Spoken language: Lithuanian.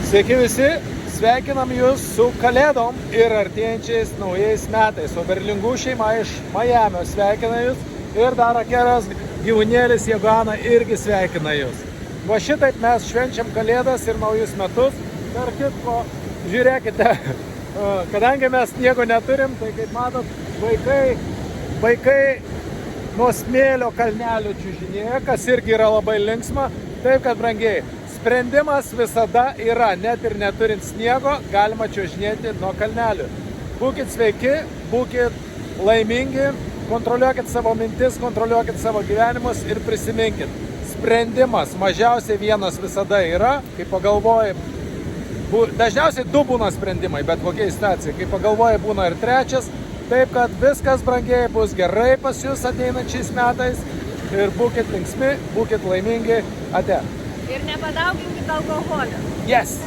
Sveiki visi, sveikinam Jūs su Kalėdom ir artėjančiais naujais metais. O Berlingų šeima iš Majamio sveikina Jūs ir dar Akeros gyvūnėlis Jogana irgi sveikina Jūs. Va šitaip mes švenčiam Kalėdas ir naujus metus. Tarp kitko, žiūrėkite, kadangi mes sniego neturim, tai kaip matot, vaikai nuo smėlio kalnelių čiužinėja, kas irgi yra labai linksma. Taip kad, brangiai, sprendimas visada yra, net ir neturint sniego, galima čiuožinėti nuo kalnelių. Būkit sveiki, būkit laimingi, kontroliuokit savo mintis, kontroliuokit savo gyvenimus ir prisiminkit. Sprendimas mažiausiai vienas visada yra, kai pagalvoji, dažniausiai du būna sprendimai, bet kokia situacija, kai pagalvoji būna ir trečias, taip kad viskas, brangiai, bus gerai pas Jūs ateinančiais metais ir būkit linksmi, būkit laimingi, ate. Ir nepadauginkit alkoholio. Yes!